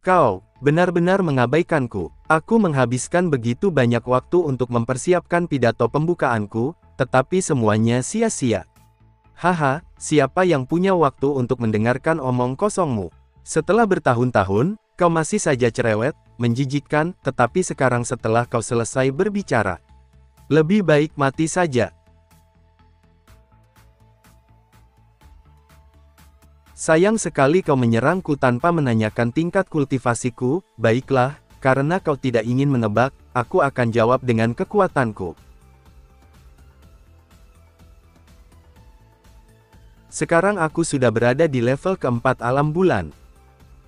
Kau benar-benar mengabaikanku. Aku menghabiskan begitu banyak waktu untuk mempersiapkan pidato pembukaanku, tetapi semuanya sia-sia. Haha, siapa yang punya waktu untuk mendengarkan omong kosongmu? Setelah bertahun-tahun, kau masih saja cerewet, menjijikkan, tetapi sekarang setelah kau selesai berbicara, lebih baik mati saja. Sayang sekali kau menyerangku tanpa menanyakan tingkat kultivasiku. Baiklah, karena kau tidak ingin menebak, aku akan jawab dengan kekuatanku. Sekarang aku sudah berada di level keempat alam bulan.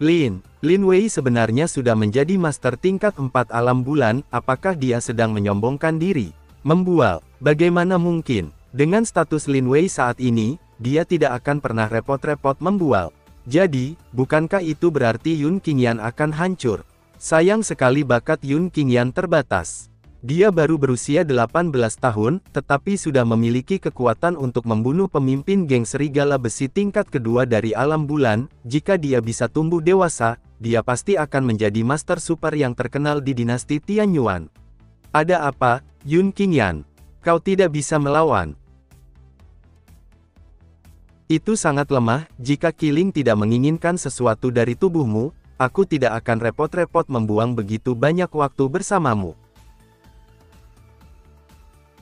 Lin Wei sebenarnya sudah menjadi master tingkat 4 alam bulan. Apakah dia sedang menyombongkan diri? Membual. Bagaimana mungkin? Dengan status Lin Wei saat ini, dia tidak akan pernah repot-repot membual. Jadi, bukankah itu berarti Yun Qingyan akan hancur? Sayang sekali bakat Yun Qingyan terbatas. Dia baru berusia 18 tahun, tetapi sudah memiliki kekuatan untuk membunuh pemimpin geng serigala besi tingkat kedua dari alam bulan. Jika dia bisa tumbuh dewasa, dia pasti akan menjadi master super yang terkenal di dinasti Tianyuan. Ada apa, Yun Qingyan? Kau tidak bisa melawan. Itu sangat lemah. Jika Kiling tidak menginginkan sesuatu dari tubuhmu, aku tidak akan repot-repot membuang begitu banyak waktu bersamamu.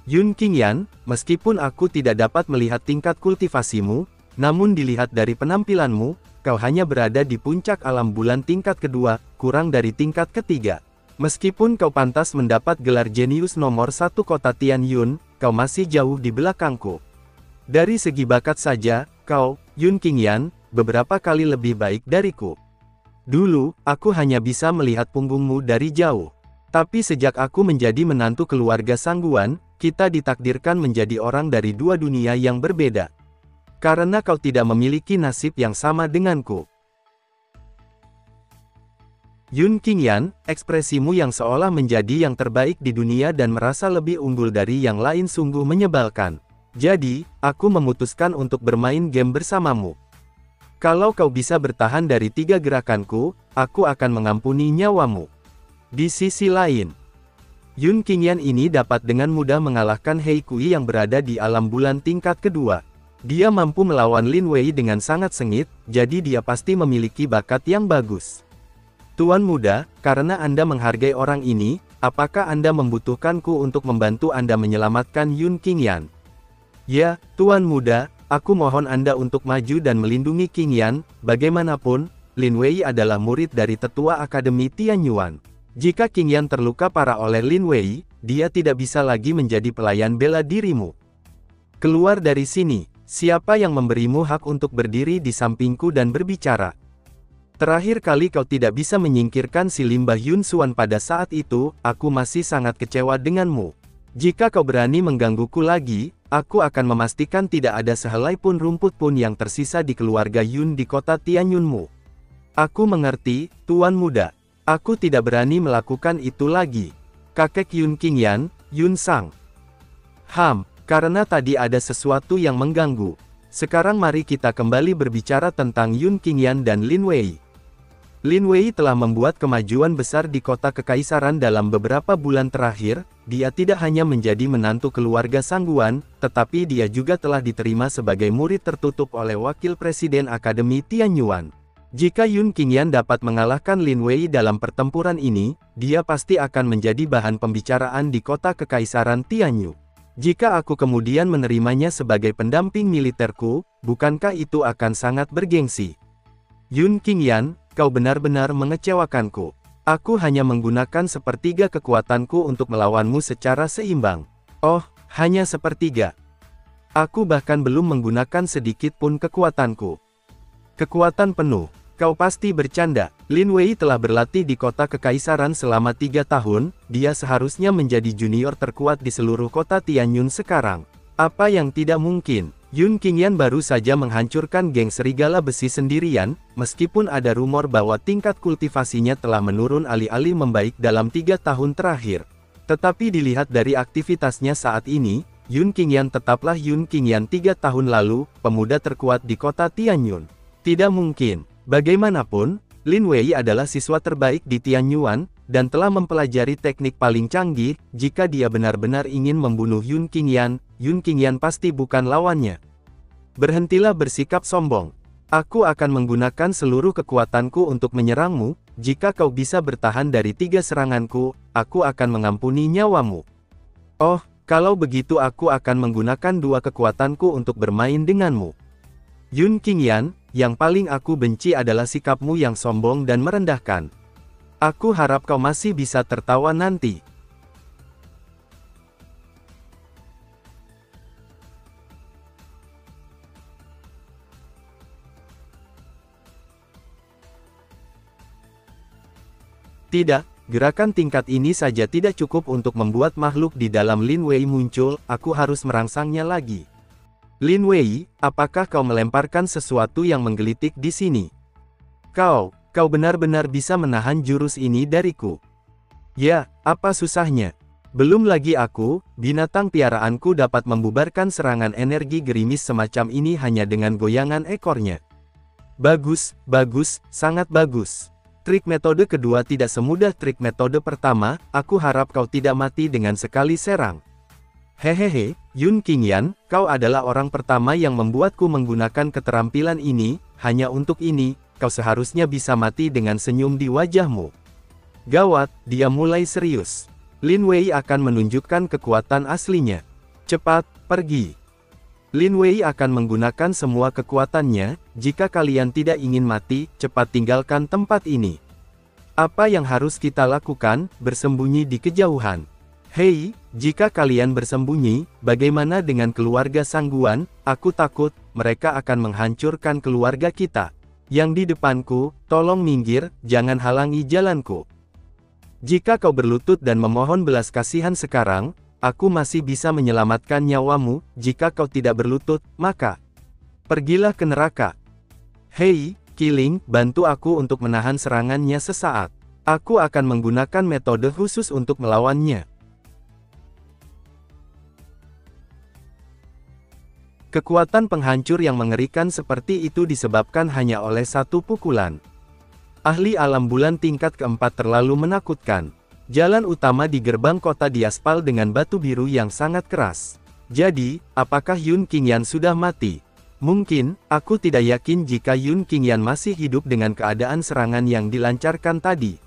Yun Qingyan, meskipun aku tidak dapat melihat tingkat kultivasimu, namun dilihat dari penampilanmu, kau hanya berada di puncak alam bulan tingkat kedua, kurang dari tingkat ketiga. Meskipun kau pantas mendapat gelar jenius nomor 1 kota Tianyun, kau masih jauh di belakangku. Dari segi bakat saja, kau, Yun Qingyan, beberapa kali lebih baik dariku. Dulu, aku hanya bisa melihat punggungmu dari jauh. Tapi sejak aku menjadi menantu keluarga Sangguan, kita ditakdirkan menjadi orang dari dua dunia yang berbeda. Karena kau tidak memiliki nasib yang sama denganku. Yun Qingyan, ekspresimu yang seolah menjadi yang terbaik di dunia dan merasa lebih unggul dari yang lain sungguh menyebalkan. Jadi, aku memutuskan untuk bermain game bersamamu. Kalau kau bisa bertahan dari 3 gerakanku, aku akan mengampuni nyawamu. Di sisi lain, Yun Qingyan ini dapat dengan mudah mengalahkan Hei Kui yang berada di alam bulan tingkat kedua. Dia mampu melawan Lin Wei dengan sangat sengit, jadi dia pasti memiliki bakat yang bagus. Tuan muda, karena Anda menghargai orang ini, apakah Anda membutuhkanku untuk membantu Anda menyelamatkan Yun Qingyan? Ya, Tuan muda, aku mohon Anda untuk maju dan melindungi Qingyan. Bagaimanapun, Lin Wei adalah murid dari tetua Akademi Tianyuan. Jika Qingyan terluka parah oleh Lin Wei, dia tidak bisa lagi menjadi pelayan bela dirimu. Keluar dari sini. Siapa yang memberimu hak untuk berdiri di sampingku dan berbicara? Terakhir kali kau tidak bisa menyingkirkan si limbah Yun Xuan pada saat itu, aku masih sangat kecewa denganmu. Jika kau berani menggangguku lagi, aku akan memastikan tidak ada sehelai pun rumput pun yang tersisa di keluarga Yun di kota Tianyunmu. Aku mengerti, Tuan muda. Aku tidak berani melakukan itu lagi. Kakek Yun Qingyan, Yun Sang. Karena tadi ada sesuatu yang mengganggu. Sekarang mari kita kembali berbicara tentang Yun Qingyan dan Lin Wei. Lin Wei telah membuat kemajuan besar di kota kekaisaran dalam beberapa bulan terakhir. Dia tidak hanya menjadi menantu keluarga Sangguan, tetapi dia juga telah diterima sebagai murid tertutup oleh Wakil Presiden Akademi Tianyuan. Jika Yun Qingyan dapat mengalahkan Lin Wei dalam pertempuran ini, dia pasti akan menjadi bahan pembicaraan di kota kekaisaran Tianyu. Jika aku kemudian menerimanya sebagai pendamping militerku, bukankah itu akan sangat bergengsi? Yun Qingyan, kau benar-benar mengecewakanku. Aku hanya menggunakan sepertiga kekuatanku untuk melawanmu secara seimbang. Oh, hanya sepertiga. Aku bahkan belum menggunakan sedikit pun kekuatanku. Kekuatan penuh. Kau pasti bercanda. Lin Wei telah berlatih di kota kekaisaran selama 3 tahun, dia seharusnya menjadi junior terkuat di seluruh kota Tianyun sekarang. Apa yang tidak mungkin? Yun Qingyan baru saja menghancurkan geng serigala besi sendirian, meskipun ada rumor bahwa tingkat kultivasinya telah menurun alih-alih membaik dalam 3 tahun terakhir. Tetapi dilihat dari aktivitasnya saat ini, Yun Qingyan tetaplah Yun Qingyan 3 tahun lalu, pemuda terkuat di kota Tianyun. Tidak mungkin. Bagaimanapun, Lin Wei adalah siswa terbaik di Tianyuan, dan telah mempelajari teknik paling canggih. Jika dia benar-benar ingin membunuh Yun Qingyan pasti bukan lawannya. Berhentilah bersikap sombong. Aku akan menggunakan seluruh kekuatanku untuk menyerangmu. Jika kau bisa bertahan dari 3 seranganku, aku akan mengampuni nyawamu. Oh, kalau begitu aku akan menggunakan 2 kekuatanku untuk bermain denganmu. Yun Qingyan, yang paling aku benci adalah sikapmu yang sombong dan merendahkan. Aku harap kau masih bisa tertawa nanti. Tidak, gerakan tingkat ini saja tidak cukup untuk membuat makhluk di dalam Lin Wei muncul, aku harus merangsangnya lagi. Lin Wei, apakah kau melemparkan sesuatu yang menggelitik di sini? Kau benar-benar bisa menahan jurus ini dariku. Ya, apa susahnya? Belum lagi aku, binatang piaraanku dapat membubarkan serangan energi gerimis semacam ini hanya dengan goyangan ekornya. Bagus, sangat bagus. Trik metode kedua tidak semudah trik metode pertama, aku harap kau tidak mati dengan sekali serang. Hehehe, Yun Qingyan, kau adalah orang pertama yang membuatku menggunakan keterampilan ini, hanya untuk ini, kau seharusnya bisa mati dengan senyum di wajahmu. Gawat, dia mulai serius. Lin Wei akan menunjukkan kekuatan aslinya. Cepat, pergi. Lin Wei akan menggunakan semua kekuatannya. Jika kalian tidak ingin mati, cepat tinggalkan tempat ini. Apa yang harus kita lakukan? Bersembunyi di kejauhan. Hei, jika kalian bersembunyi, bagaimana dengan keluarga Sangguan? Aku takut, mereka akan menghancurkan keluarga kita. Yang di depanku, tolong minggir, jangan halangi jalanku. Jika kau berlutut dan memohon belas kasihan sekarang, aku masih bisa menyelamatkan nyawamu. Jika kau tidak berlutut, maka pergilah ke neraka. Hei, Qiling, bantu aku untuk menahan serangannya sesaat. Aku akan menggunakan metode khusus untuk melawannya. Kekuatan penghancur yang mengerikan seperti itu disebabkan hanya oleh satu pukulan. Ahli alam bulan tingkat keempat terlalu menakutkan. Jalan utama di gerbang kota diaspal dengan batu biru yang sangat keras. Jadi, apakah Yun Qingyan sudah mati? Mungkin, aku tidak yakin jika Yun Qingyan masih hidup dengan keadaan serangan yang dilancarkan tadi.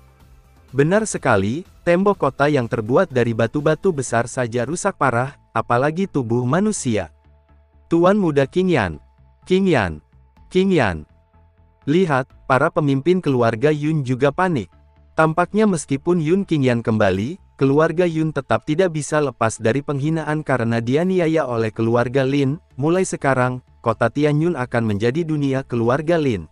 Benar sekali, tembok kota yang terbuat dari batu-batu besar saja rusak parah, apalagi tubuh manusia. Tuan Muda Qingyan. Lihat, para pemimpin keluarga Yun juga panik. Tampaknya meskipun Yun Qingyan kembali, keluarga Yun tetap tidak bisa lepas dari penghinaan karena dianiaya oleh keluarga Lin. Mulai sekarang, kota Tianyun akan menjadi dunia keluarga Lin.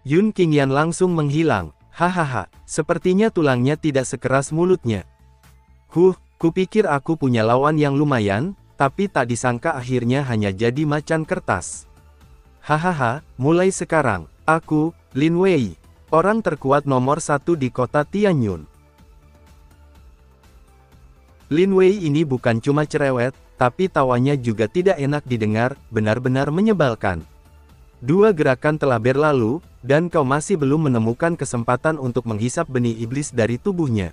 Yun Qingyan langsung menghilang. Hahaha, sepertinya tulangnya tidak sekeras mulutnya. Kupikir aku punya lawan yang lumayan, tapi tak disangka akhirnya hanya jadi macan kertas. Hahaha, mulai sekarang, aku, Lin Wei, orang terkuat nomor 1 di kota Tianyun. Lin Wei ini bukan cuma cerewet, tapi tawanya juga tidak enak didengar, benar-benar menyebalkan. 2 gerakan telah berlalu, dan kau masih belum menemukan kesempatan untuk menghisap benih iblis dari tubuhnya.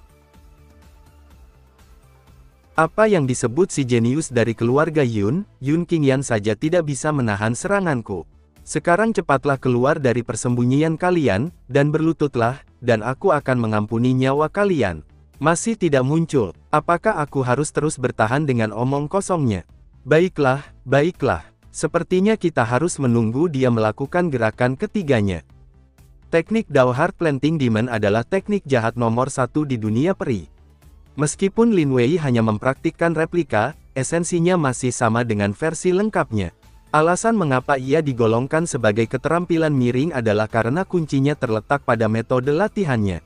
Apa yang disebut si jenius dari keluarga Yun Qingyan saja tidak bisa menahan seranganku. Sekarang cepatlah keluar dari persembunyian kalian, dan berlututlah, dan aku akan mengampuni nyawa kalian. Masih tidak muncul, apakah aku harus terus bertahan dengan omong kosongnya? Baiklah, sepertinya kita harus menunggu dia melakukan gerakan ketiganya. Teknik Dao Heart Planting Demon adalah teknik jahat nomor 1 di dunia peri. Meskipun Lin Wei hanya mempraktikkan replika, esensinya masih sama dengan versi lengkapnya. Alasan mengapa ia digolongkan sebagai keterampilan miring adalah karena kuncinya terletak pada metode latihannya.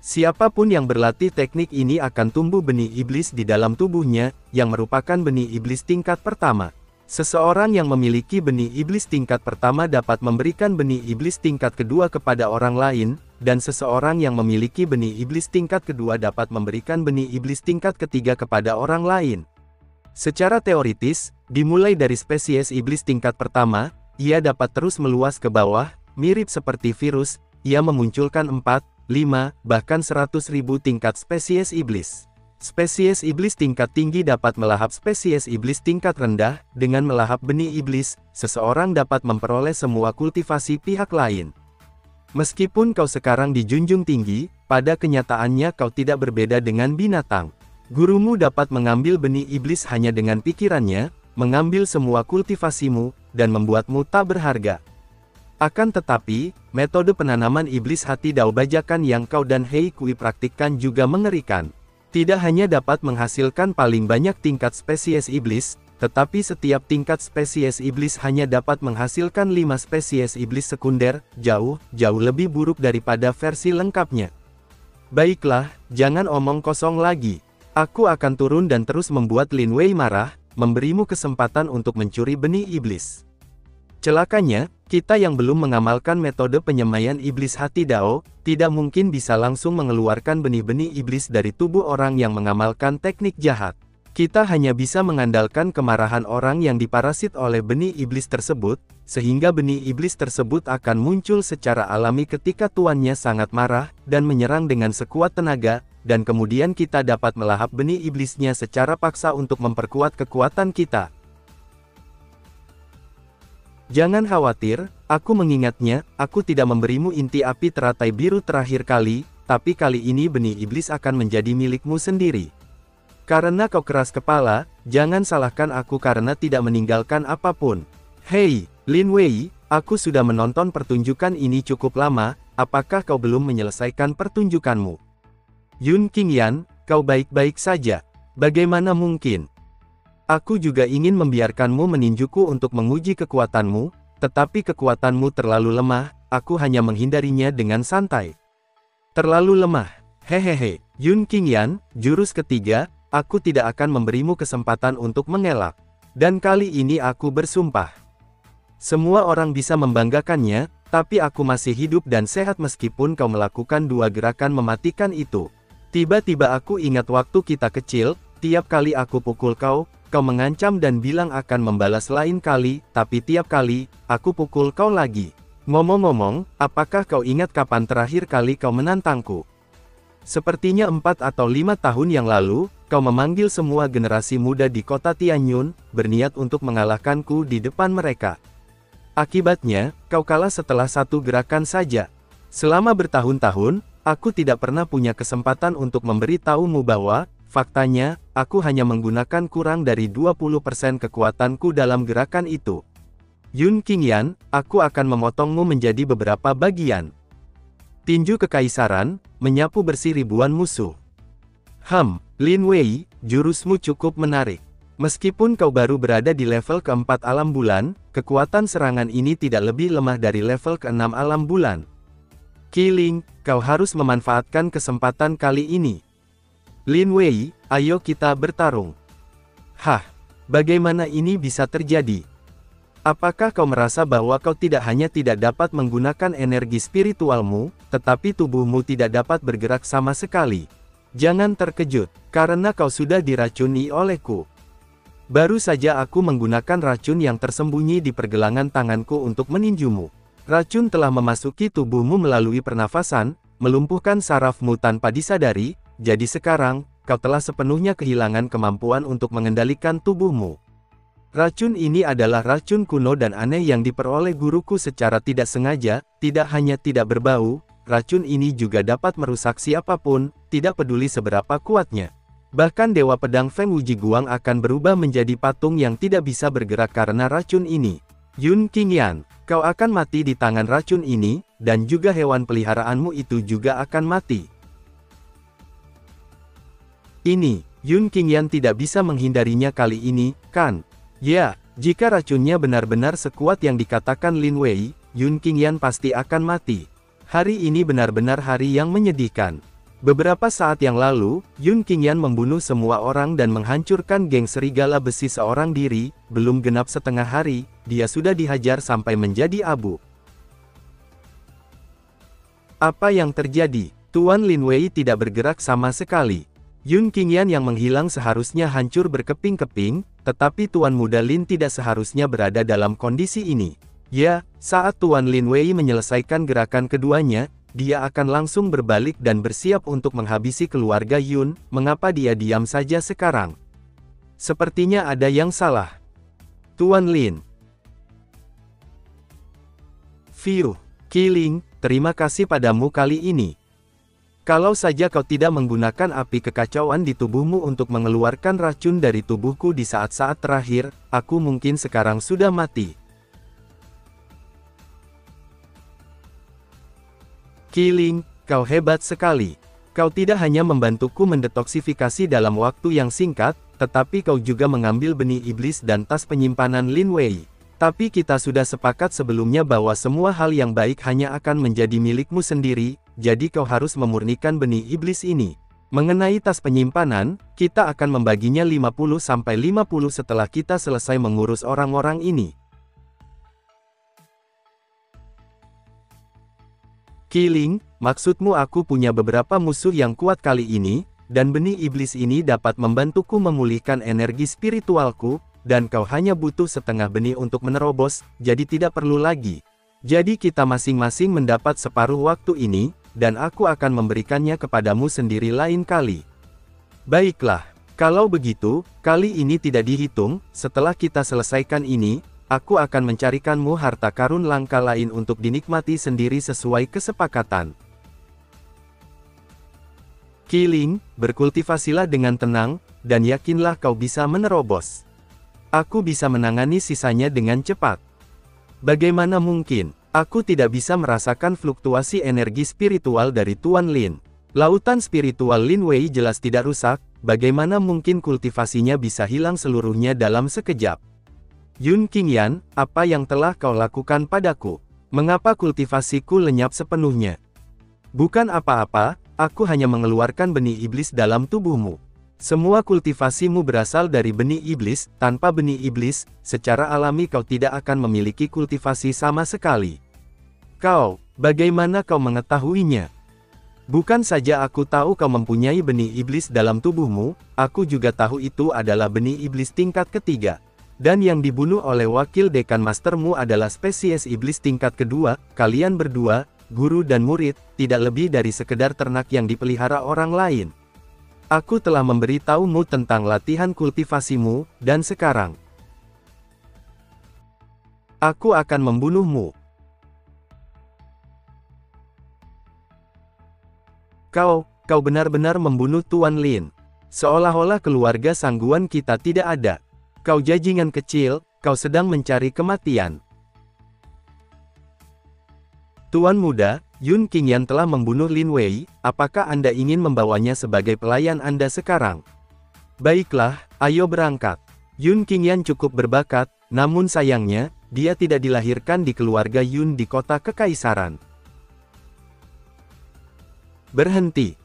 Siapapun yang berlatih teknik ini akan tumbuh benih iblis di dalam tubuhnya, yang merupakan benih iblis tingkat pertama. Seseorang yang memiliki benih iblis tingkat pertama dapat memberikan benih iblis tingkat kedua kepada orang lain, dan seseorang yang memiliki benih iblis tingkat kedua dapat memberikan benih iblis tingkat ketiga kepada orang lain. Secara teoritis, dimulai dari spesies iblis tingkat pertama, ia dapat terus meluas ke bawah, mirip seperti virus. ia memunculkan 4, 5, bahkan 100.000 tingkat spesies iblis. Spesies iblis tingkat tinggi dapat melahap spesies iblis tingkat rendah. Dengan melahap benih iblis, seseorang dapat memperoleh semua kultivasi pihak lain. Meskipun kau sekarang dijunjung tinggi, pada kenyataannya kau tidak berbeda dengan binatang. Gurumu dapat mengambil benih iblis hanya dengan pikirannya, mengambil semua kultivasimu, dan membuatmu tak berharga. Akan tetapi, metode penanaman iblis hati Dao bajakan yang kau dan Hei Kui praktikkan juga mengerikan. Tidak hanya dapat menghasilkan paling banyak tingkat spesies iblis, tetapi setiap tingkat spesies iblis hanya dapat menghasilkan 5 spesies iblis sekunder, jauh lebih buruk daripada versi lengkapnya. Baiklah, jangan omong kosong lagi. Aku akan turun dan terus membuat Lin Wei marah, memberimu kesempatan untuk mencuri benih iblis. Celakanya, kita yang belum mengamalkan metode penyemaian iblis hati Dao, tidak mungkin bisa langsung mengeluarkan benih-benih iblis dari tubuh orang yang mengamalkan teknik jahat. Kita hanya bisa mengandalkan kemarahan orang yang diparasit oleh benih iblis tersebut, sehingga benih iblis tersebut akan muncul secara alami ketika tuannya sangat marah, dan menyerang dengan sekuat tenaga, dan kemudian kita dapat melahap benih iblisnya secara paksa untuk memperkuat kekuatan kita. Jangan khawatir, aku mengingatnya, aku tidak memberimu inti api teratai biru terakhir kali, tapi kali ini benih iblis akan menjadi milikmu sendiri. Karena kau keras kepala, jangan salahkan aku karena tidak meninggalkan apapun. Hei, Lin Wei, aku sudah menonton pertunjukan ini cukup lama, apakah kau belum menyelesaikan pertunjukanmu? Yun Qingyan, kau baik-baik saja. Bagaimana mungkin? Aku juga ingin membiarkanmu meninjuku untuk menguji kekuatanmu, tetapi kekuatanmu terlalu lemah, aku hanya menghindarinya dengan santai. Terlalu lemah. Hehehe, Yun Qingyan, jurus ketiga, aku tidak akan memberimu kesempatan untuk mengelak. Dan kali ini aku bersumpah. Semua orang bisa membanggakannya, tapi aku masih hidup dan sehat meskipun kau melakukan 2 gerakan mematikan itu. Tiba-tiba aku ingat waktu kita kecil, tiap kali aku pukul kau, kau mengancam dan bilang akan membalas lain kali, tapi tiap kali, aku pukul kau lagi. Ngomong-ngomong, apakah kau ingat kapan terakhir kali kau menantangku? Sepertinya 4 atau 5 tahun yang lalu, kau memanggil semua generasi muda di kota Tianyun, berniat untuk mengalahkanku di depan mereka. Akibatnya, kau kalah setelah 1 gerakan saja. Selama bertahun-tahun, aku tidak pernah punya kesempatan untuk memberitahumu bahwa, faktanya, aku hanya menggunakan kurang dari 20% kekuatanku dalam gerakan itu. Yun Qingyan, aku akan memotongmu menjadi beberapa bagian. Tinju kekaisaran, menyapu bersih ribuan musuh. Lin Wei, jurusmu cukup menarik. Meskipun kau baru berada di level ke-4 alam bulan, kekuatan serangan ini tidak lebih lemah dari level ke-6 alam bulan. Qiling, kau harus memanfaatkan kesempatan kali ini. Lin Wei, ayo kita bertarung. Bagaimana ini bisa terjadi? Apakah kau merasa bahwa kau tidak hanya tidak dapat menggunakan energi spiritualmu, tetapi tubuhmu tidak dapat bergerak sama sekali? Jangan terkejut, karena kau sudah diracuni olehku. Baru saja aku menggunakan racun yang tersembunyi di pergelangan tanganku untuk meninjumu. Racun telah memasuki tubuhmu melalui pernafasan, melumpuhkan sarafmu tanpa disadari, jadi sekarang, kau telah sepenuhnya kehilangan kemampuan untuk mengendalikan tubuhmu. Racun ini adalah racun kuno dan aneh yang diperoleh guruku secara tidak sengaja, tidak hanya tidak berbau, racun ini juga dapat merusak siapapun, tidak peduli seberapa kuatnya. Bahkan Dewa Pedang Feng Wujiguang akan berubah menjadi patung yang tidak bisa bergerak karena racun ini. Yun Qingyan, kau akan mati di tangan racun ini, dan juga hewan peliharaanmu itu juga akan mati. Ini, Yun Qingyan tidak bisa menghindarinya kali ini, kan? Ya, jika racunnya benar-benar sekuat yang dikatakan Lin Wei, Yun Qingyan pasti akan mati. Hari ini benar-benar hari yang menyedihkan. Beberapa saat yang lalu, Yun Qingyan membunuh semua orang dan menghancurkan geng serigala besi seorang diri, belum genap setengah hari, dia sudah dihajar sampai menjadi abu. Apa yang terjadi? Tuan Lin Wei tidak bergerak sama sekali. Yun Qingyan yang menghilang seharusnya hancur berkeping-keping, tetapi Tuan Muda Lin tidak seharusnya berada dalam kondisi ini. Ya, saat Tuan Lin Wei menyelesaikan gerakan keduanya, dia akan langsung berbalik dan bersiap untuk menghabisi keluarga Yun. Mengapa dia diam saja sekarang? Sepertinya ada yang salah. Tuan Lin. Phew, Qiling, terima kasih padamu kali ini. Kalau saja kau tidak menggunakan api kekacauan di tubuhmu untuk mengeluarkan racun dari tubuhku di saat-saat terakhir, aku mungkin sekarang sudah mati. Qiling, kau hebat sekali. Kau tidak hanya membantuku mendetoksifikasi dalam waktu yang singkat, tetapi kau juga mengambil benih iblis dan tas penyimpanan Lin Wei. Tapi kita sudah sepakat sebelumnya bahwa semua hal yang baik hanya akan menjadi milikmu sendiri, jadi kau harus memurnikan benih iblis ini. Mengenai tas penyimpanan, kita akan membaginya 50-50 setelah kita selesai mengurus orang-orang ini. Qiling, maksudmu aku punya beberapa musuh yang kuat kali ini, dan benih iblis ini dapat membantuku memulihkan energi spiritualku, dan kau hanya butuh setengah benih untuk menerobos, jadi tidak perlu lagi. Jadi kita masing-masing mendapat separuh waktu ini, dan aku akan memberikannya kepadamu sendiri lain kali. Baiklah, kalau begitu, kali ini tidak dihitung, setelah kita selesaikan ini, aku akan mencarikanmu harta karun langka lain untuk dinikmati sendiri sesuai kesepakatan. Qiling, berkultivasilah dengan tenang, dan yakinlah kau bisa menerobos. Aku bisa menangani sisanya dengan cepat. Bagaimana mungkin, aku tidak bisa merasakan fluktuasi energi spiritual dari Tuan Lin. Lautan spiritual Lin Wei jelas tidak rusak, bagaimana mungkin kultivasinya bisa hilang seluruhnya dalam sekejap. Yun Qingyan, apa yang telah kau lakukan padaku? Mengapa kultivasiku lenyap sepenuhnya? Bukan apa-apa, aku hanya mengeluarkan benih iblis dalam tubuhmu. Semua kultivasimu berasal dari benih iblis, tanpa benih iblis, secara alami kau tidak akan memiliki kultivasi sama sekali. Kau, bagaimana kau mengetahuinya? Bukan saja aku tahu kau mempunyai benih iblis dalam tubuhmu, aku juga tahu itu adalah benih iblis tingkat ketiga. Dan yang dibunuh oleh wakil dekan mastermu adalah spesies iblis tingkat kedua, kalian berdua, guru dan murid, tidak lebih dari sekedar ternak yang dipelihara orang lain. Aku telah memberitahumu tentang latihan kultivasimu, dan sekarang aku akan membunuhmu. Kau benar-benar membunuh Tuan Lin. Seolah-olah keluarga Sangguan kita tidak ada. Kau jajingan kecil, kau sedang mencari kematian. Tuan muda, Yun Qingyan telah membunuh Lin Wei, apakah Anda ingin membawanya sebagai pelayan Anda sekarang? Baiklah, ayo berangkat. Yun Qingyan cukup berbakat, namun sayangnya, dia tidak dilahirkan di keluarga Yun di kota kekaisaran. Berhenti.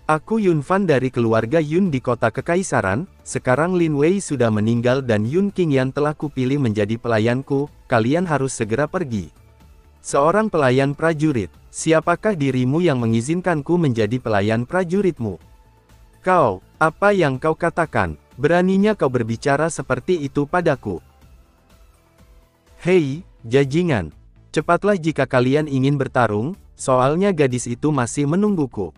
Aku Yun Fan dari keluarga Yun di kota kekaisaran, sekarang Lin Wei sudah meninggal dan Yun Qingyan telah kupilih menjadi pelayanku, kalian harus segera pergi. Seorang pelayan prajurit, siapakah dirimu yang mengizinkanku menjadi pelayan prajuritmu? Kau, apa yang kau katakan? Beraninya kau berbicara seperti itu padaku? Hei, jajingan. Cepatlah jika kalian ingin bertarung, soalnya gadis itu masih menungguku.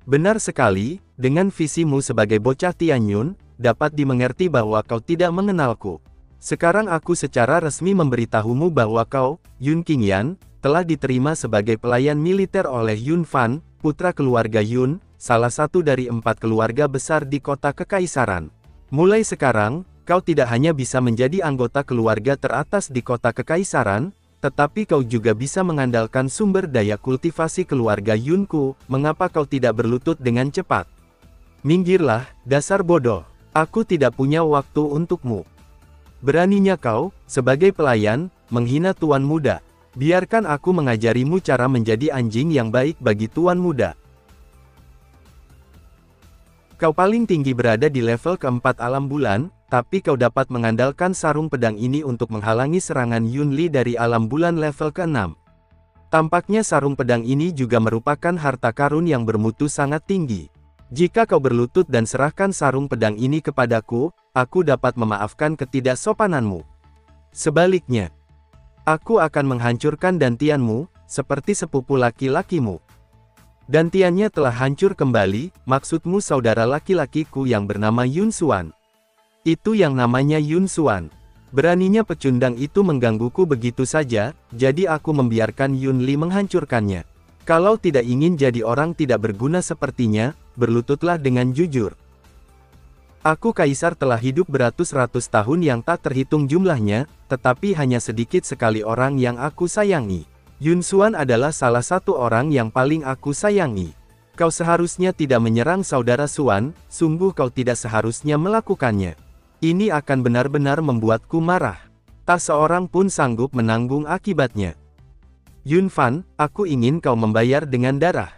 Benar sekali, dengan visimu sebagai bocah Tianyun, dapat dimengerti bahwa kau tidak mengenalku. Sekarang aku secara resmi memberitahumu bahwa kau, Yun Qingyan, telah diterima sebagai pelayan militer oleh Yun Fan, putra keluarga Yun, salah satu dari 4 keluarga besar di kota kekaisaran. Mulai sekarang, kau tidak hanya bisa menjadi anggota keluarga teratas di kota kekaisaran, tetapi kau juga bisa mengandalkan sumber daya kultivasi keluarga Yunku. Mengapa kau tidak berlutut dengan cepat? Minggirlah, dasar bodoh. Aku tidak punya waktu untukmu. Beraninya kau, sebagai pelayan, menghina tuan muda. Biarkan aku mengajarimu cara menjadi anjing yang baik bagi tuan muda. Kau paling tinggi berada di level keempat alam bulan, tapi kau dapat mengandalkan sarung pedang ini untuk menghalangi serangan Yun Li dari alam bulan level ke-6. Tampaknya sarung pedang ini juga merupakan harta karun yang bermutu sangat tinggi. Jika kau berlutut dan serahkan sarung pedang ini kepadaku, aku dapat memaafkan ketidaksopananmu. Sebaliknya, aku akan menghancurkan dantianmu, seperti sepupu laki-lakimu. Dan Tiannya telah hancur kembali, maksudmu saudara laki-lakiku yang bernama Yun Xuan. Itu yang namanya Yun Xuan. Beraninya pecundang itu menggangguku begitu saja, jadi aku membiarkan Yun Li menghancurkannya. Kalau tidak ingin jadi orang tidak berguna sepertinya, berlututlah dengan jujur. Aku kaisar telah hidup beratus-ratus tahun yang tak terhitung jumlahnya, tetapi hanya sedikit sekali orang yang aku sayangi. Yun Xuan adalah salah satu orang yang paling aku sayangi. Kau seharusnya tidak menyerang saudara Xuan, sungguh kau tidak seharusnya melakukannya. Ini akan benar-benar membuatku marah. Tak seorang pun sanggup menanggung akibatnya. Yun Fan, aku ingin kau membayar dengan darah.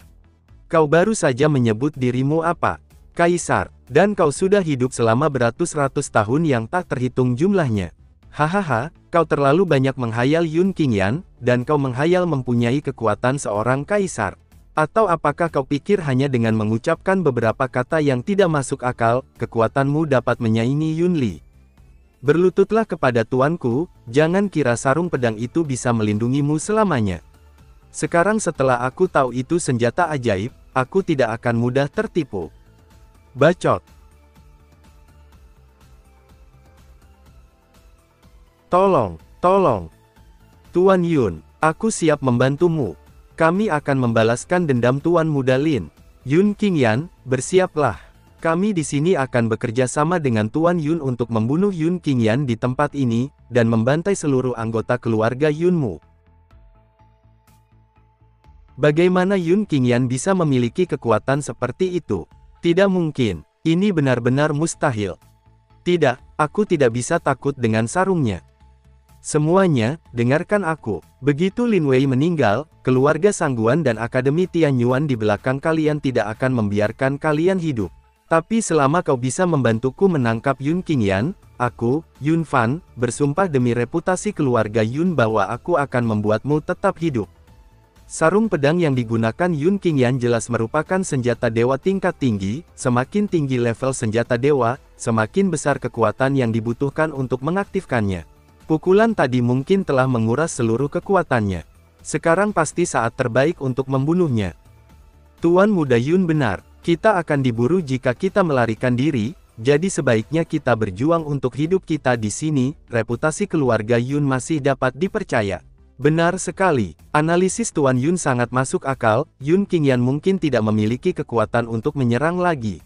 Kau baru saja menyebut dirimu apa? Kaisar, dan kau sudah hidup selama beratus-ratus tahun yang tak terhitung jumlahnya. Hahaha, kau terlalu banyak menghayal Yun Qingyan, dan kau menghayal mempunyai kekuatan seorang kaisar. Atau apakah kau pikir hanya dengan mengucapkan beberapa kata yang tidak masuk akal, kekuatanmu dapat menyaingi Yun Li? Berlututlah kepada tuanku, jangan kira sarung pedang itu bisa melindungimu selamanya. Sekarang setelah aku tahu itu senjata ajaib, aku tidak akan mudah tertipu. Bacot. Tolong, tolong. Tuan Yun, aku siap membantumu. Kami akan membalaskan dendam Tuan Muda Lin. Yun Qingyan, bersiaplah. Kami di sini akan bekerja sama dengan Tuan Yun untuk membunuh Yun Qingyan di tempat ini, dan membantai seluruh anggota keluarga Yunmu. Bagaimana Yun Qingyan bisa memiliki kekuatan seperti itu? Tidak mungkin. Ini benar-benar mustahil. Tidak, aku tidak bisa takut dengan sarungnya. Semuanya, dengarkan aku. Begitu Lin Wei meninggal, keluarga Sangguan dan Akademi Tianyuan di belakang kalian tidak akan membiarkan kalian hidup. Tapi selama kau bisa membantuku menangkap Yun Qingyan, aku, Yun Fan, bersumpah demi reputasi keluarga Yun bahwa aku akan membuatmu tetap hidup. Sarung pedang yang digunakan Yun Qingyan jelas merupakan senjata dewa tingkat tinggi. Semakin tinggi level senjata dewa, semakin besar kekuatan yang dibutuhkan untuk mengaktifkannya. Pukulan tadi mungkin telah menguras seluruh kekuatannya. Sekarang pasti saat terbaik untuk membunuhnya. Tuan Muda Yun benar, kita akan diburu jika kita melarikan diri, jadi sebaiknya kita berjuang untuk hidup kita di sini. Reputasi keluarga Yun masih dapat dipercaya. Benar sekali, analisis Tuan Yun sangat masuk akal. Yun Qingyan mungkin tidak memiliki kekuatan untuk menyerang lagi.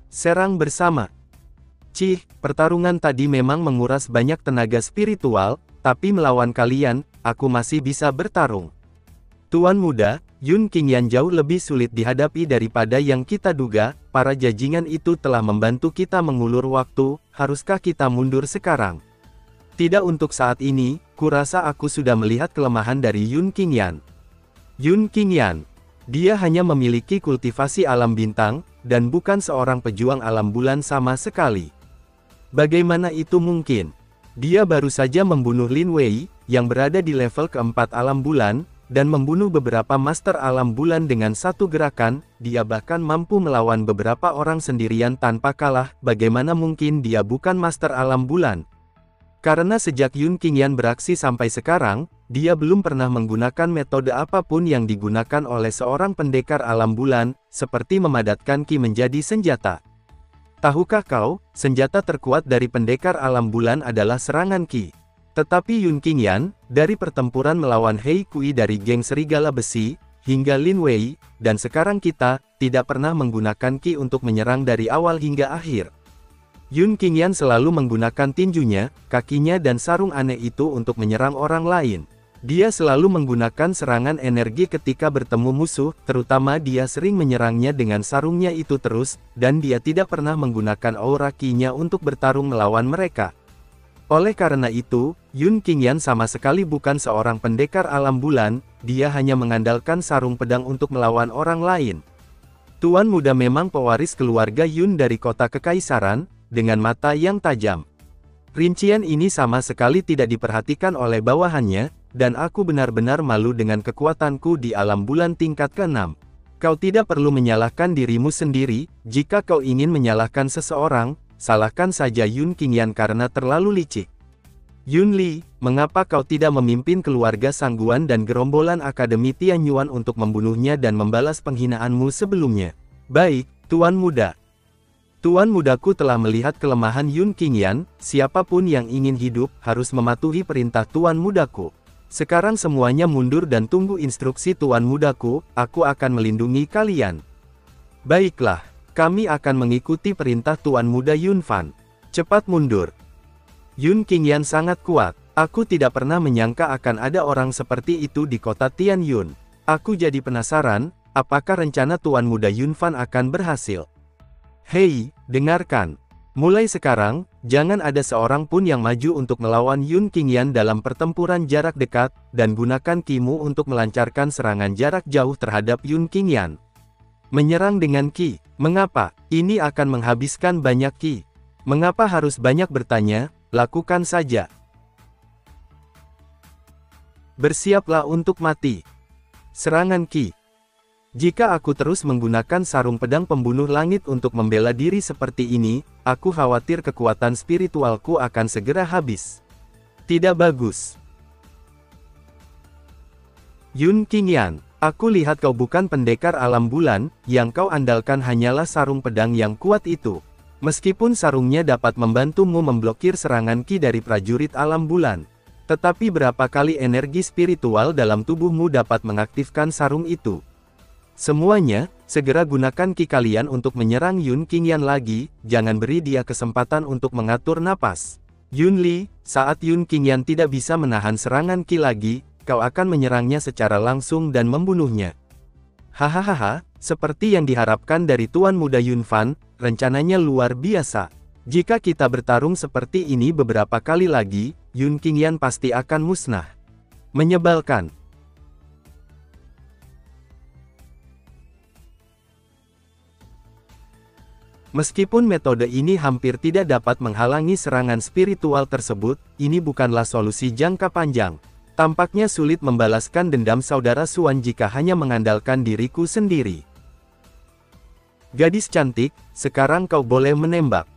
Serang bersama. Cih, pertarungan tadi memang menguras banyak tenaga spiritual, tapi melawan kalian, aku masih bisa bertarung. Tuan Muda, Yun Qingyan jauh lebih sulit dihadapi daripada yang kita duga. Para jajingan itu telah membantu kita mengulur waktu, haruskah kita mundur sekarang? Tidak untuk saat ini, kurasa aku sudah melihat kelemahan dari Yun Qingyan. Yun Qingyan, dia hanya memiliki kultivasi alam bintang, dan bukan seorang pejuang alam bulan sama sekali. Bagaimana itu mungkin? Dia baru saja membunuh Lin Wei, yang berada di level keempat alam bulan, dan membunuh beberapa master alam bulan dengan satu gerakan. Dia bahkan mampu melawan beberapa orang sendirian tanpa kalah. Bagaimana mungkin dia bukan master alam bulan? Karena sejak Yun Qingyan beraksi sampai sekarang, dia belum pernah menggunakan metode apapun yang digunakan oleh seorang pendekar alam bulan, seperti memadatkan ki menjadi senjata. Tahukah kau, senjata terkuat dari pendekar alam bulan adalah serangan ki. Tetapi Yun Qingyan, dari pertempuran melawan Hei Kui dari geng Serigala Besi, hingga Lin Wei, dan sekarang kita, tidak pernah menggunakan ki untuk menyerang dari awal hingga akhir. Yun Qingyan selalu menggunakan tinjunya, kakinya dan sarung aneh itu untuk menyerang orang lain. Dia selalu menggunakan serangan energi ketika bertemu musuh, terutama dia sering menyerangnya dengan sarungnya itu terus, dan dia tidak pernah menggunakan aura ki-nya untuk bertarung melawan mereka. Oleh karena itu, Yun Qingyan sama sekali bukan seorang pendekar alam bulan, dia hanya mengandalkan sarung pedang untuk melawan orang lain. Tuan Muda memang pewaris keluarga Yun dari kota kekaisaran, dengan mata yang tajam. Rincian ini sama sekali tidak diperhatikan oleh bawahannya, dan aku benar-benar malu dengan kekuatanku di alam bulan tingkat ke-6. Kau tidak perlu menyalahkan dirimu sendiri. Jika kau ingin menyalahkan seseorang, salahkan saja Yun Qingyan karena terlalu licik. Yun Li, mengapa kau tidak memimpin keluarga Sangguan dan gerombolan Akademi Tianyuan untuk membunuhnya dan membalas penghinaanmu sebelumnya? Baik, Tuan Muda. Tuan Mudaku telah melihat kelemahan Yun Qingyan, siapapun yang ingin hidup, harus mematuhi perintah Tuan Mudaku. Sekarang semuanya mundur dan tunggu instruksi Tuan Mudaku, aku akan melindungi kalian. Baiklah, kami akan mengikuti perintah Tuan Muda Yun Fan. Cepat mundur. Yun Qingyan sangat kuat. Aku tidak pernah menyangka akan ada orang seperti itu di kota Tianyun. Aku jadi penasaran, apakah rencana Tuan Muda Yun Fan akan berhasil? Hei, dengarkan. Mulai sekarang, jangan ada seorang pun yang maju untuk melawan Yun Qingyan dalam pertempuran jarak dekat, dan gunakan Ki-mu untuk melancarkan serangan jarak jauh terhadap Yun Qingyan. Menyerang dengan Ki. Mengapa? Ini akan menghabiskan banyak Ki. Mengapa harus banyak bertanya? Lakukan saja. Bersiaplah untuk mati. Serangan Ki. Jika aku terus menggunakan sarung pedang pembunuh langit untuk membela diri seperti ini, aku khawatir kekuatan spiritualku akan segera habis. Tidak bagus. Yun Qingyan, aku lihat kau bukan pendekar alam bulan, yang kau andalkan hanyalah sarung pedang yang kuat itu. Meskipun sarungnya dapat membantumu memblokir serangan Ki dari prajurit alam bulan. Tetapi berapa kali energi spiritual dalam tubuhmu dapat mengaktifkan sarung itu? Semuanya, segera gunakan Ki kalian untuk menyerang Yun Qingyan lagi, jangan beri dia kesempatan untuk mengatur napas. Yun Li, saat Yun Qingyan tidak bisa menahan serangan Ki lagi, kau akan menyerangnya secara langsung dan membunuhnya. Hahaha, seperti yang diharapkan dari Tuan Muda Yun Fan, rencananya luar biasa. Jika kita bertarung seperti ini beberapa kali lagi, Yun Qingyan pasti akan musnah. Menyebalkan. Meskipun metode ini hampir tidak dapat menghalangi serangan spiritual tersebut, ini bukanlah solusi jangka panjang. Tampaknya sulit membalaskan dendam saudara Suan jika hanya mengandalkan diriku sendiri. Gadis cantik, sekarang kau boleh menembak.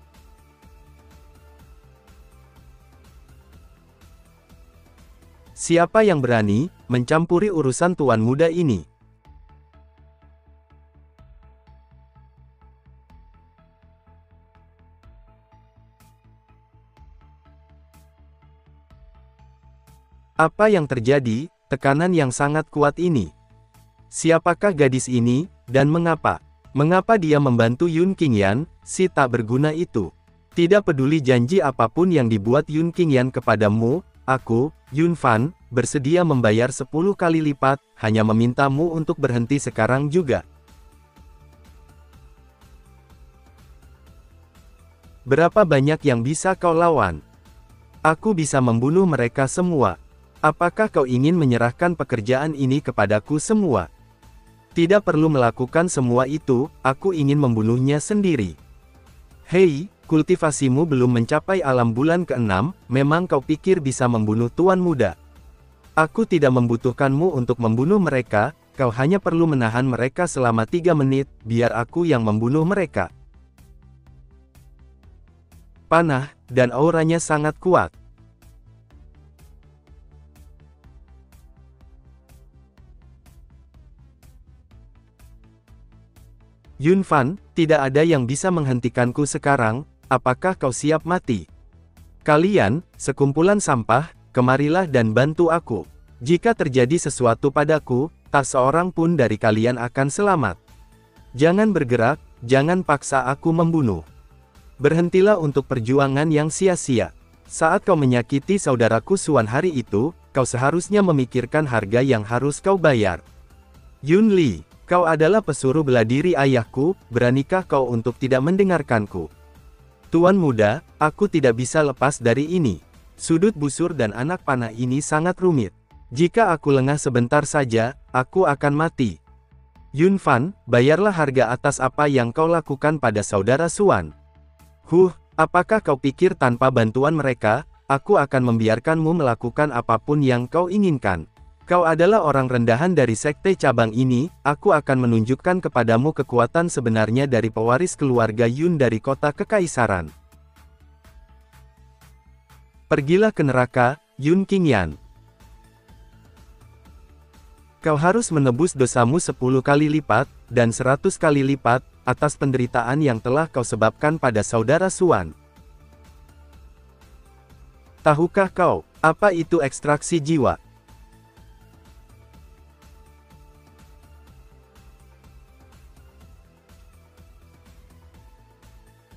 Siapa yang berani mencampuri urusan tuan muda ini? Apa yang terjadi? Tekanan yang sangat kuat ini. Siapakah gadis ini, dan mengapa? Mengapa dia membantu Yun Qingyan, si tak berguna itu? Tidak peduli janji apapun yang dibuat Yun Qingyan kepadamu, aku, Yun Fan, bersedia membayar 10 kali lipat, hanya memintamu untuk berhenti sekarang juga. Berapa banyak yang bisa kau lawan? Aku bisa membunuh mereka semua. Apakah kau ingin menyerahkan pekerjaan ini kepadaku semua? Tidak perlu melakukan semua itu, aku ingin membunuhnya sendiri. Hei, kultivasimu belum mencapai alam bulan ke-6, memang kau pikir bisa membunuh tuan muda? Aku tidak membutuhkanmu untuk membunuh mereka, kau hanya perlu menahan mereka selama 3 menit, biar aku yang membunuh mereka. Panah, dan auranya sangat kuat. Yun Fan, tidak ada yang bisa menghentikanku sekarang, apakah kau siap mati? Kalian, sekumpulan sampah, kemarilah dan bantu aku. Jika terjadi sesuatu padaku, tak seorang pun dari kalian akan selamat. Jangan bergerak, jangan paksa aku membunuh. Berhentilah untuk perjuangan yang sia-sia. Saat kau menyakiti saudaraku Suan hari itu, kau seharusnya memikirkan harga yang harus kau bayar. Yun Li, kau adalah pesuruh bela diri ayahku, beranikah kau untuk tidak mendengarkanku? Tuan muda, aku tidak bisa lepas dari ini. Sudut busur dan anak panah ini sangat rumit. Jika aku lengah sebentar saja, aku akan mati. Yun Fan, bayarlah harga atas apa yang kau lakukan pada saudara Suan. Apakah kau pikir tanpa bantuan mereka, aku akan membiarkanmu melakukan apapun yang kau inginkan? Kau adalah orang rendahan dari sekte cabang ini, aku akan menunjukkan kepadamu kekuatan sebenarnya dari pewaris keluarga Yun dari kota kekaisaran. Pergilah ke neraka, Yun Qingyan. Kau harus menebus dosamu 10 kali lipat, dan 100 kali lipat, atas penderitaan yang telah kau sebabkan pada saudara Xuan. Tahukah kau, apa itu ekstraksi jiwa?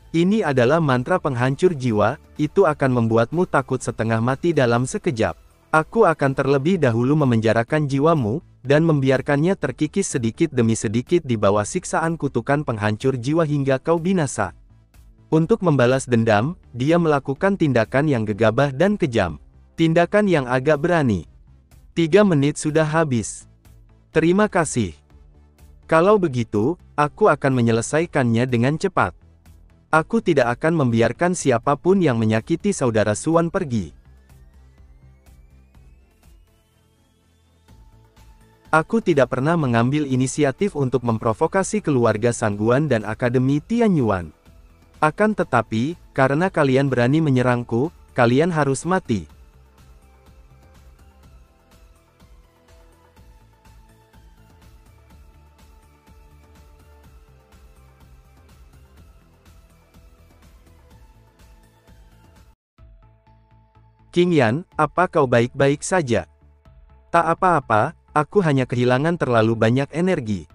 Ini adalah mantra penghancur jiwa, itu akan membuatmu takut setengah mati dalam sekejap. Aku akan terlebih dahulu memenjarakan jiwamu, dan membiarkannya terkikis sedikit demi sedikit di bawah siksaan kutukan penghancur jiwa hingga kau binasa. Untuk membalas dendam, dia melakukan tindakan yang gegabah dan kejam. Tindakan yang agak berani. 3 menit sudah habis. Terima kasih. Kalau begitu, aku akan menyelesaikannya dengan cepat. Aku tidak akan membiarkan siapapun yang menyakiti saudara Xuan pergi. Aku tidak pernah mengambil inisiatif untuk memprovokasi keluarga Sangguan dan Akademi Tianyuan. Akan tetapi, karena kalian berani menyerangku, kalian harus mati. Qingyan, apa kau baik-baik saja? Tak apa-apa, aku hanya kehilangan terlalu banyak energi.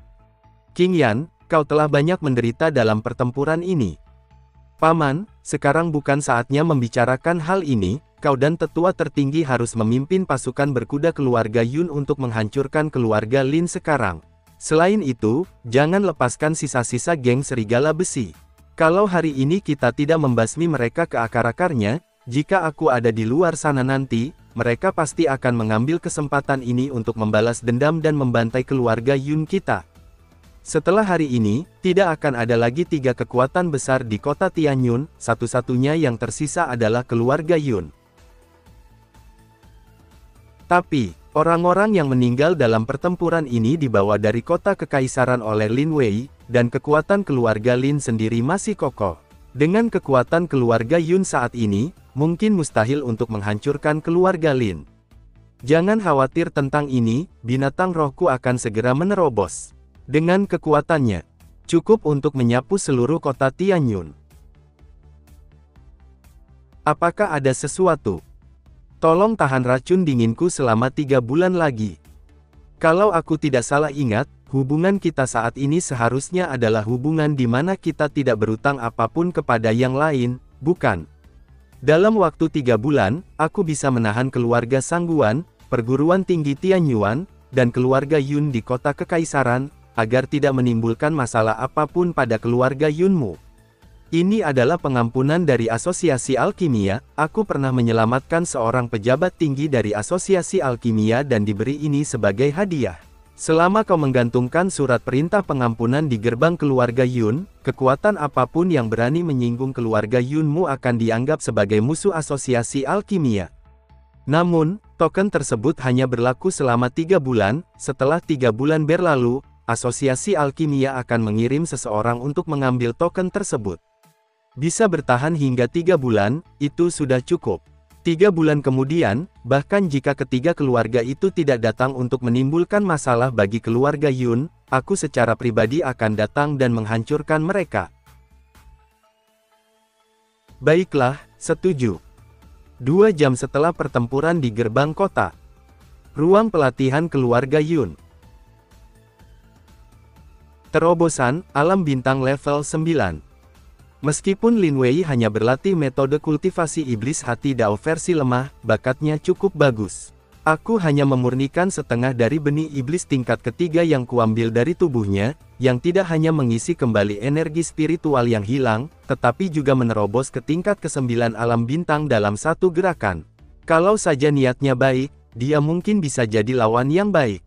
Qingyan, kau telah banyak menderita dalam pertempuran ini. Paman, sekarang bukan saatnya membicarakan hal ini, kau dan tetua tertinggi harus memimpin pasukan berkuda keluarga Yun untuk menghancurkan keluarga Lin sekarang. Selain itu, jangan lepaskan sisa-sisa geng serigala besi. Kalau hari ini kita tidak membasmi mereka ke akar-akarnya, jika aku ada di luar sana nanti, mereka pasti akan mengambil kesempatan ini untuk membalas dendam dan membantai keluarga Yun kita. Setelah hari ini, tidak akan ada lagi 3 kekuatan besar di kota Tianyun, satu-satunya yang tersisa adalah keluarga Yun. Tapi, orang-orang yang meninggal dalam pertempuran ini dibawa dari kota kekaisaran oleh Lin Wei, dan kekuatan keluarga Lin sendiri masih kokoh. Dengan kekuatan keluarga Yun saat ini, mungkin mustahil untuk menghancurkan keluarga Lin. Jangan khawatir tentang ini, binatang rohku akan segera menerobos. Dengan kekuatannya, cukup untuk menyapu seluruh kota Tianyun. Apakah ada sesuatu? Tolong tahan racun dinginku selama 3 bulan lagi. Kalau aku tidak salah ingat, hubungan kita saat ini seharusnya adalah hubungan di mana kita tidak berutang apapun kepada yang lain, bukan? Dalam waktu 3 bulan, aku bisa menahan keluarga Sangguan, perguruan tinggi Tianyuan, dan keluarga Yun di kota kekaisaran, agar tidak menimbulkan masalah apapun pada keluarga Yunmu. Ini adalah pengampunan dari Asosiasi Alkimia, aku pernah menyelamatkan seorang pejabat tinggi dari Asosiasi Alkimia dan diberi ini sebagai hadiah. Selama kau menggantungkan surat perintah pengampunan di gerbang keluarga Yun, kekuatan apapun yang berani menyinggung keluarga Yunmu akan dianggap sebagai musuh Asosiasi Alkimia. Namun, token tersebut hanya berlaku selama 3 bulan, setelah 3 bulan berlalu, Asosiasi Alkimia akan mengirim seseorang untuk mengambil token tersebut. Bisa bertahan hingga 3 bulan, itu sudah cukup. 3 bulan kemudian, bahkan jika ketiga keluarga itu tidak datang untuk menimbulkan masalah bagi keluarga Yun, aku secara pribadi akan datang dan menghancurkan mereka. Baiklah, setuju. 2 jam setelah pertempuran di gerbang kota. Ruang pelatihan keluarga Yun. Terobosan, alam bintang level 9. Meskipun Lin Wei hanya berlatih metode kultivasi iblis hati Dao versi lemah, bakatnya cukup bagus. Aku hanya memurnikan setengah dari benih iblis tingkat ketiga yang kuambil dari tubuhnya, yang tidak hanya mengisi kembali energi spiritual yang hilang, tetapi juga menerobos ke tingkat ke-9 alam bintang dalam satu gerakan. Kalau saja niatnya baik, dia mungkin bisa jadi lawan yang baik.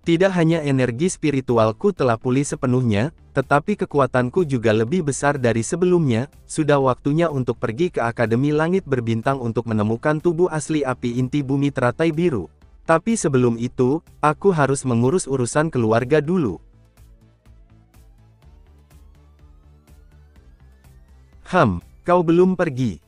Tidak hanya energi spiritualku telah pulih sepenuhnya, tetapi kekuatanku juga lebih besar dari sebelumnya. Sudah waktunya untuk pergi ke Akademi Langit Berbintang untuk menemukan tubuh asli api inti bumi teratai biru. Tapi sebelum itu, aku harus mengurus urusan keluarga dulu. Kau belum pergi.